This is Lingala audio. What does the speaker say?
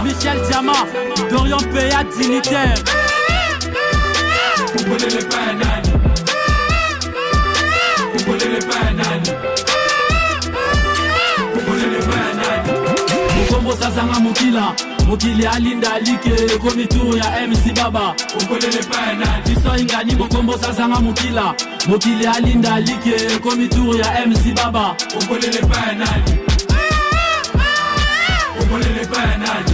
Michel Diamant, Dorian Payat dignitaire. Vous connaissez les bananes. Vous connaissez les bananes. Vous connaissez les bananes. Mukombo sazanga mukila, mukili alinda like komitu ya MC Baba. Vous connaissez les bananes. Biso ingani mukombo sazanga mukila, mukili alinda like komitu ya MC Baba. Vous connaissez les bananes. Vous connaissez les bananes.